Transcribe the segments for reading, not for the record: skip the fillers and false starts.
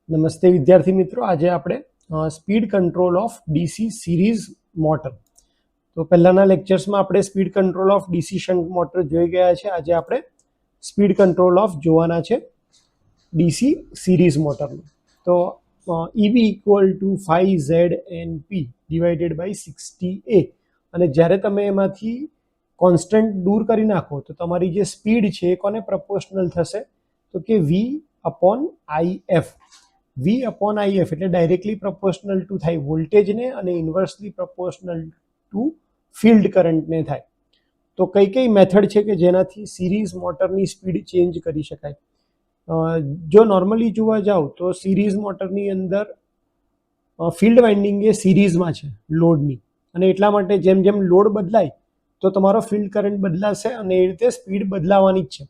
નમસ્તે વિદ્યાર્થી મિત્રો, આજે આપણે speed control of DC series motor. તો પહેલાના લેક્ચર્સમાં આપણે speed control of DC shunt motor જોઈ ગયા છે. આજે આપણે સ્પીડ કંટ્રોલ ઓફ જોવાના છે ડીસી સિરીઝ મોટરનું. તો EB equal to 5ZNP divided by 60A, અને જ્યારે તમે એમાંથી કોન્સ્ટન્ટ દૂર કરી નાખો તો તમારી જે સ્પીડ છે એ કોને પ્રપોર્શનલ થશે? તો કે V/IF. V/IF એટલે ડાયરેક્ટલી પ્રપોર્શનલ ટુ થાય વોલ્ટેજને અને ઇન્વર્સલી પ્રપોર્શનલ ટુ ફિલ્ડ કરંટને થાય. તો કઈ કઈ મેથડ છે કે જેનાથી સિરીઝ મોટરની સ્પીડ ચેન્જ કરી શકાય? જો નોર્મલી જોવા જાઓ તો સિરીઝ મોટરની અંદર ફિલ્ડ વાઇન્ડિંગ એ સિરીઝમાં છે લોડની, અને એટલા માટે જેમ જેમ લોડ બદલાય તો તમારો ફિલ્ડ કરંટ બદલાશે અને એ રીતે સ્પીડ બદલાવાની જ છે.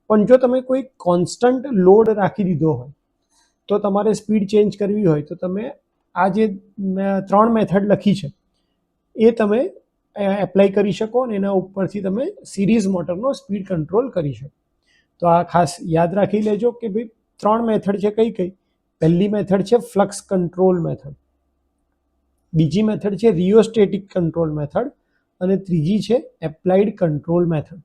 પણ જો તમે કોઈ કોન્સ્ટન્ટ લોડ રાખી દીધો હોય તો તમારે સ્પીડ ચેન્જ કરવી હોય તો તમે આ જે 3 મેથડ લખી છે એ તમે એપ્લાય કરી શકો અને એના ઉપરથી તમે સિરીઝ મોટરનો સ્પીડ કંટ્રોલ કરી શકો. તો આ ખાસ યાદ રાખી લેજો કે ભાઈ 3 મેથડ છે. કઈ કઈ? પહેલી મેથડ છે ફ્લક્સ કંટ્રોલ મેથડ, બીજી મેથડ છે રિયોસ્ટેટિક કંટ્રોલ મેથડ, અને ત્રીજી છે applied control method.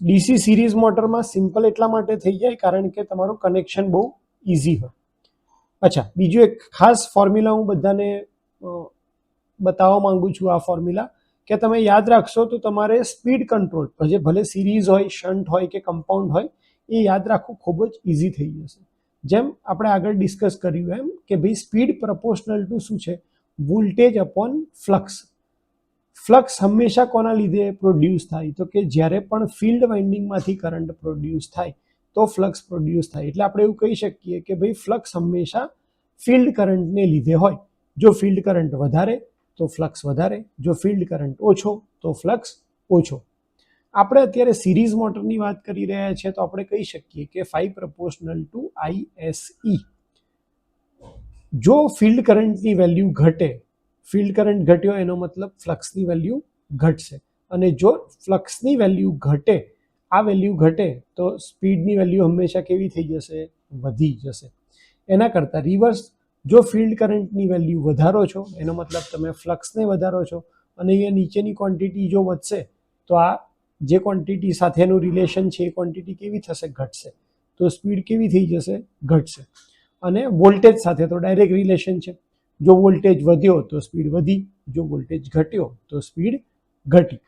DC series મોટરમાં સિમ્પલ એટલા માટે થઈ જાય કારણ કે તમારું કનેક્શન બહુ ઇઝી હોય. અચ્છા, બીજું એક ખાસ ફોર્મ્યુલા હું બધાને બતાવવા માંગુ છું. આ ફોર્મ્યુલા કે તમે યાદ રાખશો તો તમારે સ્પીડ કંટ્રોલ, પછી ભલે સિરીઝ હોય, શન્ટ હોય કે કમ્પાઉન્ડ હોય, એ યાદ રાખવું ખૂબ જ ઇઝી થઈ જશે. જેમ આપણે આગળ ડિસ્કસ કર્યું એમ કે ભાઈ સ્પીડ પ્રપોર્શનલ ટુ શું છે? Voltage upon flux. ફ્લક્સ હંમેશા કોના લીધે પ્રોડ્યુસ થાય? તો કે જ્યારે પણ ફિલ્ડ વાઇન્ડિંગમાંથી કરંટ પ્રોડ્યુસ થાય તો ફ્લક્સ પ્રોડ્યુસ થાય. એટલે આપણે એવું કહી શકીએ કે ભાઈ ફ્લક્સ હંમેશા ફિલ્ડ કરંટને લીધે હોય. જો ફિલ્ડ કરંટ વધારે તો ફ્લક્સ વધારે, જો ફિલ્ડ કરંટ ઓછો તો ફ્લક્સ ઓછો. આપણે અત્યારે સિરીઝ મોટરની વાત કરી રહ્યા છીએ તો આપણે કહી શકીએ કે 5 પ્રપોર્શનલ ટુ ISE. જો ફિલ્ડ કરંટની વેલ્યુ ઘટે, ફિલ્ડ કરંટ ઘટ્યો એનો મતલબ ફ્લક્સની વેલ્યુ ઘટશે, અને જો ફ્લક્સની વેલ્યુ ઘટે, આ વેલ્યુ ઘટે તો સ્પીડની વેલ્યુ હંમેશા કેવી થઈ જશે? વધી જશે. એના કરતાં રિવર્સ, જો ફિલ્ડ કરંટની વેલ્યુ વધારો છો એનો મતલબ તમે ફ્લક્સને વધારો છો, અને અહીંયા નીચેની ક્વોન્ટિટી જો વધશે તો આ જે ક્વોન્ટિટી સાથેનું રિલેશન છે એ ક્વોન્ટિટી કેવી થશે? ઘટશે. તો સ્પીડ કેવી થઈ જશે? ઘટશે. અને વોલ્ટેજ સાથે તો ડાયરેક્ટ રિલેશન છે. જો વોલ્ટેજ વધ્યો તો સ્પીડ વધી, જો વોલ્ટેજ ઘટ્યો તો સ્પીડ ઘટી.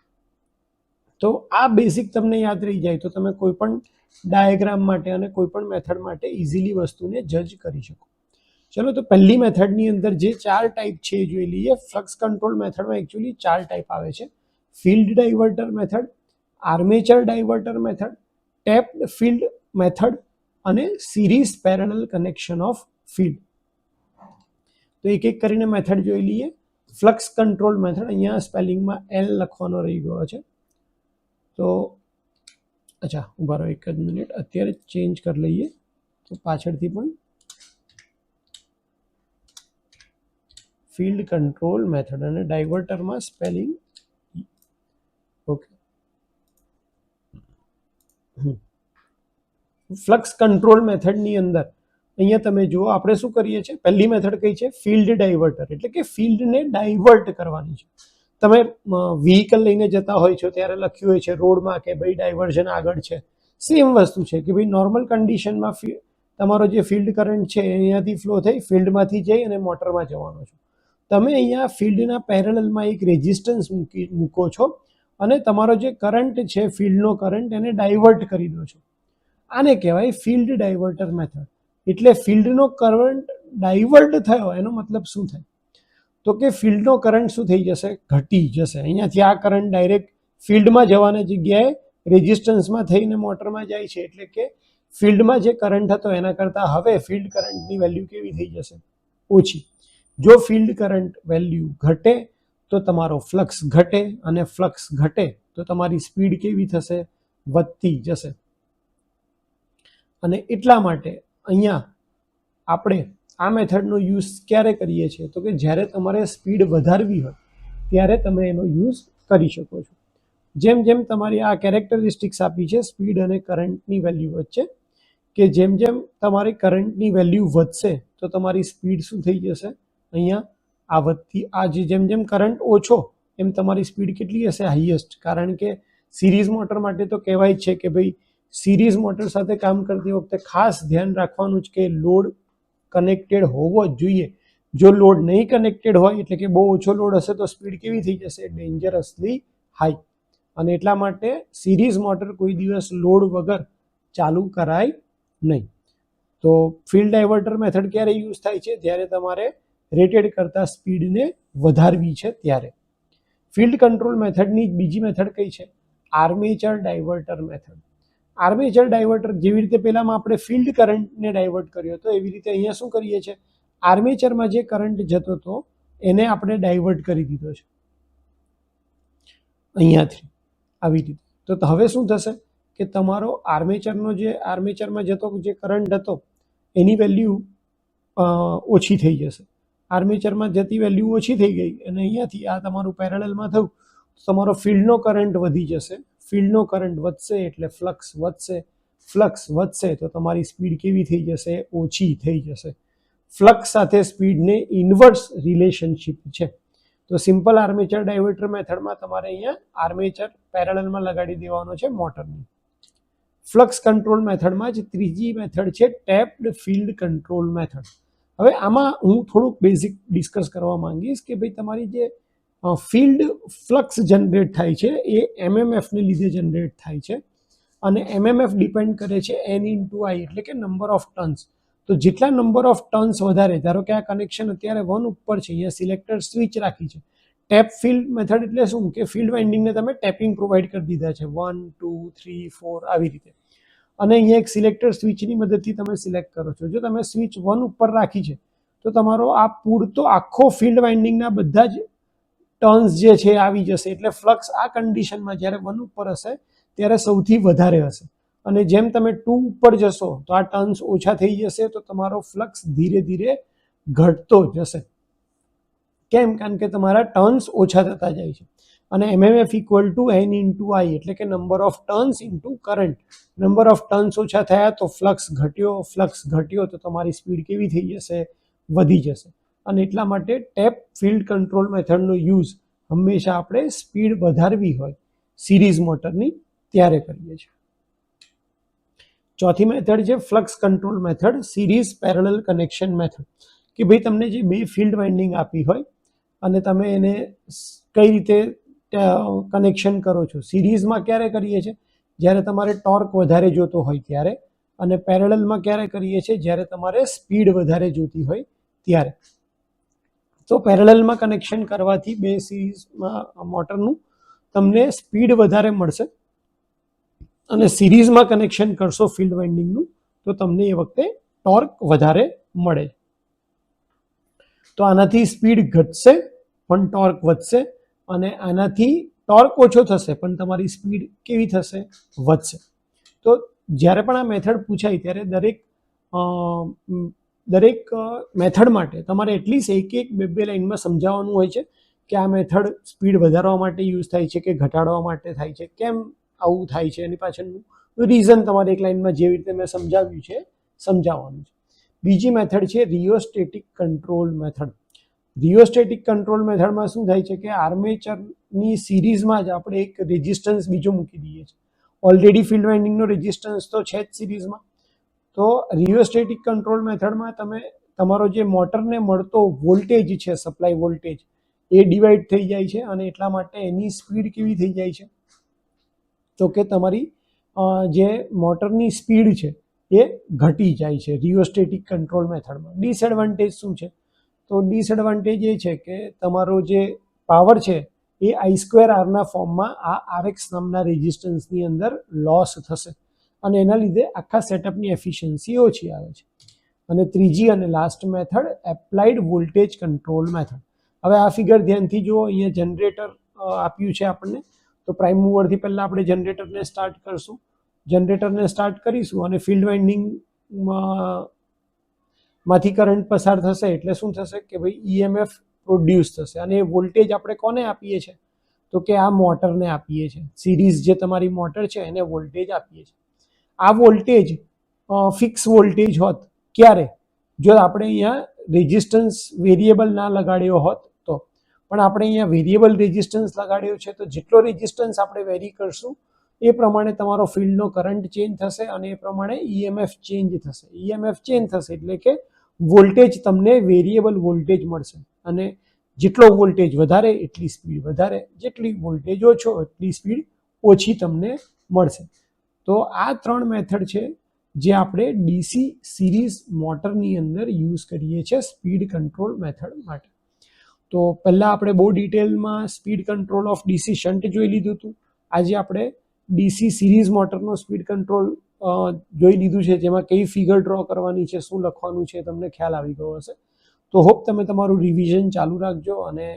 તો આ બેઝિક તમને યાદ રહી જાય તો તમે કોઈ પણ ડાયાગ્રામ માટે અને કોઈ પણ મેથડ માટે ઇઝીલી વસ્તુને જજ કરી શકો. ચલો, તો પહેલી મેથડની અંદર જે 4 ટાઈપ છે એ જોઈ લઈએ. ફ્લક્સ કંટ્રોલ મેથડમાં એકચ્યુઅલી 4 ટાઈપ આવે છે: field diverter method, armature diverter method, tapped field method, અને series parallel connection of field. તો એક એક કરીને મેથડ જોઈ લઈએ. ફ્લક્સ કંટ્રોલ મેથડ, અહીંયા સ્પેલિંગમાં L લખવાનો રહી ગયો છે. તો અચ્છા, ઉભા રહો એક જ મિનિટ, અત્યારે ચેન્જ કરી લઈએ તો પાછળથી પણ. ફિલ્ડ કંટ્રોલ મેથડ અને ડાયવર્ટરમાં સ્પેલિંગ ઓકે. ફ્લક્સ કંટ્રોલ મેથડની અંદર અહીંયા તમે જુઓ આપણે શું કરીએ છીએ. પહેલી મેથડ કઈ છે? ફિલ્ડ ડાયવર્ટર, એટલે કે ફિલ્ડને ડાયવર્ટ કરવાની છે. તમે વ્હીકલ લઈને જતા હોય છો ત્યારે લખ્યું હોય છે રોડમાં કે ભાઈ ડાયવર્ઝન આગળ છે. સેમ વસ્તુ છે કે ભાઈ નોર્મલ કન્ડિશનમાં તમારો જે ફિલ્ડ કરંટ છે અહીંયાથી ફ્લો થઈ ફિલ્ડમાંથી જઈ અને મોટરમાં જવાનો છે. તમે અહીંયા ફિલ્ડના પેરેલલમાં એક રેઝિસ્ટન્સ મૂકો છો અને તમારો જે કરંટ છે ફિલ્ડનો કરંટ એને ડાયવર્ટ કરી દો છો. આને કહેવાય ફિલ્ડ ડાયવર્ટર મેથડ. એટલે ફિલ્ડનો કરંટ ડાયવર્ટ થયો એનો મતલબ શું થાય? તો કે ફિલ્ડનો કરંટ શું થઈ જશે? ઘટી જશે. અહીંયાથી આ કરંટ ડાયરેક્ટ ફિલ્ડમાં જવાની જગ્યાએ રેઝિસ્ટન્સમાં થઈને મોટરમાં જાય છે, એટલે કે ફિલ્ડમાં જે કરંટ હતો એના કરતાં હવે ફિલ્ડ કરંટની વેલ્યુ કેવી થઈ જશે? ઓછી. જો ફિલ્ડ કરંટ વેલ્યુ ઘટે તો તમારો ફ્લક્સ ઘટે, અને ફ્લક્સ ઘટે તો તમારી સ્પીડ કેવી થશે? વધતી જશે. અને એટલા માટે અહીંયા આપણે આ મેથડનો યુઝ ક્યારે કરીએ છીએ? તો કે જ્યારે તમારે સ્પીડ વધારવી હોય ત્યારે તમે એનો યુઝ કરી શકો છો. જેમ જેમ તમારી આ કેરેક્ટરિસ્ટિક્સ આપી છે સ્પીડ અને કરંટની વેલ્યુ વચ્ચે, કે જેમ જેમ તમારી કરંટની વેલ્યુ વધશે તો તમારી સ્પીડ શું થઈ જશે, અહીંયા આ વધતી આ જેમ જેમ કરંટ ઓછો એમ તમારી સ્પીડ કેટલી હશે, હાઈએસ્ટ. કારણ કે સિરીઝ મોટર માટે તો કહેવાય જ છે કે ભાઈ સિરીઝ મોટર સાથે કામ કરતી વખતે ખાસ ધ્યાન રાખવાનું જ કે લોડ કનેક્ટેડ હોવો જ જોઈએ. જો લોડ નહીં કનેક્ટેડ હોય એટલે કે બહુ ઓછો લોડ હશે તો સ્પીડ કેવી થઈ જશે, ડેન્જરસલી હાઈ. અને એટલા માટે સિરીઝ મોટર કોઈ દિવસ લોડ વગર ચાલુ કરાય નહીં. તો ફિલ્ડ ડાયવર્ટર મેથડ ક્યારે યુઝ થાય છે, જ્યારે તમારે રેટેડ કરતાં સ્પીડને વધારવી છે ત્યારે. ફિલ્ડ કંટ્રોલ મેથડની બીજી મેથડ કઈ છે, armature diverter method. Armature diverter જેવી રીતે પહેલામાં આપણે ફિલ્ડ કરંટને ડાયવર્ટ કર્યો હતો એવી રીતે અહીંયા શું કરીએ છીએ, આર્મેચરમાં જે કરંટ જતો હતો એને આપણે ડાયવર્ટ કરી દીધો છે અહીંયાથી આવી રીતે. તો હવે શું થશે કે તમારો આર્મેચરમાં જતો જે કરંટ હતો એની વેલ્યુ ઓછી થઈ જશે. આર્મેચરમાં જતી વેલ્યુ ઓછી થઈ ગઈ અને અહીંયાથી આ તમારું પેરેલલમાં થયું તો તમારો ફિલ્ડનો કરંટ વધી જશે. ફિલ્ડનો કરંટ વધશે એટલે ફ્લક્સ વધશે. ફ્લક્સ વધશે તો તમારી સ્પીડ કેવી થઈ જશે, ઓછી થઈ જશે. ફ્લક્સ સાથે સ્પીડને ઇન્વર્સ રિલેશનશિપ છે. તો સિમ્પલ આર્મેચર ડાયવર્ટર મેથડમાં તમારે અહીંયા આર્મેચર પેરેલલમાં લગાડી દેવાનો છે મોટરની. ફ્લક્સ કંટ્રોલ મેથડમાં જ ત્રીજી મેથડ છે ટેપ્ડ ફિલ્ડ કંટ્રોલ મેથડ. હવે આમાં હું થોડુંક બેઝિક ડિસ્કસ કરવા માંગીશ કે ભાઈ તમારી જે ફિલ્ડ ફ્લક્સ જનરેટ થાય છે એ એમએમએફને લીધે જનરેટ થાય છે અને એમએમએફ ડિપેન્ડ કરે છે એન ઇન્ટુ આઈ એટલે કે નંબર ઓફ ટર્ન્સ. તો જેટલા નંબર ઓફ ટર્ન્સ વધારે, ધારો કે આ કનેક્શન અત્યારે 1 ઉપર છે, અહીંયા સિલેક્ટર સ્વિચ રાખી છે. ટેપ ફિલ્ડ મેથડ એટલે શું કે ફિલ્ડ વાઇન્ડિંગને તમે ટેપિંગ પ્રોવાઈડ કરી દીધા છે 1, 2, 3, 4 આવી રીતે. અને અહીંયા એક સિલેક્ટર સ્વિચની મદદથી તમે સિલેક્ટ કરો છો. જો તમે સ્વિચ 1 ઉપર રાખી છે તો તમારો આ પૂરતો આખો ફિલ્ડ વાઇન્ડિંગના બધા જ ટર્ન્સ જે છે આવી જશે. એટલે ફ્લક્સ આ કન્ડિશનમાં જ્યારે 1 ઉપર હશે ત્યારે સૌથી વધારે હશે અને જેમ તમે 2 ઉપર જશો તો આ ટર્ન્સ ઓછા થઈ જશે તો તમારો ફ્લક્સ ધીરે ધીરે ઘટતો જશે. કેમ? કારણ કે તમારા ટર્ન્સ ઓછા થતા જાય છે. અને MMF equal to N into I એટલે કે number of turns into current. Number of turns ઓછા થયા તો ફ્લક્સ ઘટ્યો તો તમારી સ્પીડ કેવી થઈ જશે, વધી જશે. અને એટલા માટે ટેપ ફિલ્ડ કંટ્રોલ મેથડનો યુઝ હંમેશા આપણે સ્પીડ વધારવી હોય સિરીઝ મોટરની ત્યારે કરીએ છીએ. ચોથી મેથડ છે flux control method, series parallel connection method. કે ભાઈ તમને જે બે ફિલ્ડ વાઇન્ડિંગ આપી હોય અને તમે એને કઈ રીતે કનેક્શન કરો છો. સિરીઝમાં ક્યારે કરીએ છીએ, જ્યારે તમારે ટોર્ક વધારે જોતો હોય ત્યારે, અને પેરેલલમાં ક્યારે કરીએ છીએ, જ્યારે તમારે સ્પીડ વધારે જોતી હોય ત્યારે. તો પેરેલલમાં કનેક્શન કરવાથી બે સિરીઝમાં મોટરનું તમને સ્પીડ વધારે મળશે અને સિરીઝમાં કનેક્શન કરશો ફિલ્ડ વાઇન્ડિંગનું તો તમને એ વખતે ટોર્ક વધારે મળે. તો આનાથી સ્પીડ ઘટશે પણ ટોર્ક વધશે અને આનાથી ટોર્ક ઓછો થશે પણ તમારી સ્પીડ કેવી થશે, વધશે. તો જ્યારે પણ આ મેથડ પૂછાય ત્યારે દરેક મેથડ માટે તમારે એટલીસ્ટ એક બે લાઇનમાં સમજાવવાનું હોય છે કે આ મેથડ સ્પીડ વધારવા માટે યુઝ થાય છે કે ઘટાડવા માટે થાય છે, કેમ આવું થાય છે, એની પાછળનું રીઝન તમારે એક લાઇનમાં જેવી રીતે મેં સમજાવ્યું છે સમજાવવાનું છે. બીજી મેથડ છે રિયોસ્ટેટિક કંટ્રોલ મેથડ. રિયોસ્ટેટિક કંટ્રોલ મેથડમાં શું થાય છે કે આર્મેચરની સિરીઝમાં જ આપણે એક રેઝિસ્ટન્સ બીજો મૂકી દઈએ છીએ. ઓલરેડી ફિલ્ડ વાઇન્ડિંગનો રેઝિસ્ટન્સ તો છે જ સિરીઝમાં. તો રિયોસ્ટેટિક કંટ્રોલ મેથડમાં તમે તમારો જે મોટરને મળતો વોલ્ટેજ છે, સપ્લાય વોલ્ટેજ, એ ડિવાઈડ થઈ જાય છે અને એટલા માટે એની સ્પીડ કેવી થઈ જાય છે, તો કે તમારી જે મોટરની સ્પીડ છે એ ઘટી જાય છે રિયોસ્ટેટિક કંટ્રોલ મેથડમાં. ડિસએડવાન્ટેજ શું છે, તો ડિસએડવાન્ટેજ એ છે કે તમારો જે પાવર છે એ I²R ફોર્મમાં આ RX નામના રેઝિસ્ટન્સની અંદર લોસ થશે અને એના લીધે આખા સેટઅપની એફિશિયન્સી ઓછી આવે છે. અને ત્રીજી અને last method applied voltage control method. હવે આ ફિગર ધ્યાનથી જુઓ, અહીંયા જનરેટર આપ્યું છે આપણને. તો પ્રાઇમ મૂવરથી પહેલાં આપણે જનરેટરને સ્ટાર્ટ કરશું. જનરેટરને સ્ટાર્ટ કરીશું અને ફિલ્ડ વાઇન્ડિંગમાંથી કરંટ પસાર થશે એટલે શું થશે કે ભાઈ EMF પ્રોડ્યુસ થશે. અને એ વોલ્ટેજ આપણે કોને આપીએ છીએ, તો કે આ મોટરને આપીએ છીએ. સિરીઝ જે તમારી મોટર છે એને વોલ્ટેજ આપીએ છીએ. આ વોલ્ટેજ ફિક્સ વોલ્ટેજ હોત ક્યારે, જો આપણે અહીંયા રેઝિસ્ટન્સ વેરિયેબલ ના લગાડ્યો હોત તો. પણ આપણે અહીંયા વેરિયેબલ રેઝિસ્ટન્સ લગાડ્યો છે, તો જેટલો રેઝિસ્ટન્સ આપણે વેરી કરશું એ પ્રમાણે તમારો ફિલ્ડનો કરંટ ચેન્જ થશે અને એ પ્રમાણે ઈએમએફ ચેન્જ થશે. ઈએમએફ ચેન્જ થશે એટલે કે વોલ્ટેજ તમને વેરિયેબલ વોલ્ટેજ મળશે, અને જેટલો વોલ્ટેજ વધારે એટલી સ્પીડ વધારે, જેટલી વોલ્ટેજ ઓછો એટલી સ્પીડ ઓછી તમને મળશે. તો આ 3 મેથડ છે જે આપણે ડીસી સિરીઝ મોટરની અંદર યુઝ કરીએ છીએ સ્પીડ કંટ્રોલ મેથડ માટે. તો પહેલાં આપણે બહુ ડિટેલમાં speed control of DC shunt જોઈ લીધું હતું. આજે આપણે ડીસી સિરીઝ મોટરનો સ્પીડ કંટ્રોલ જોઈ લીધું છે, જેમાં કઈ ફિગર ડ્રો કરવાની છે, શું લખવાનું છે, તમને ખ્યાલ આવી ગયો હશે. તો હોપ તમે તમારું રિવિઝન ચાલુ રાખજો અને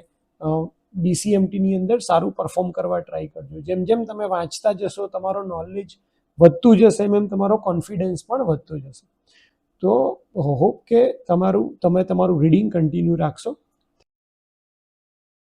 ડીસીએમટીની અંદર સારું પરફોર્મ કરવા ટ્રાય કરજો. જેમ જેમ તમે વાંચતા જશો તમારો નોલેજ વધતું જશે, એમ તમારો કોન્ફિડન્સ પણ વધતો જશે. તો હોપ કે તમે તમારું રીડિંગ કન્ટિન્યુ રાખશો.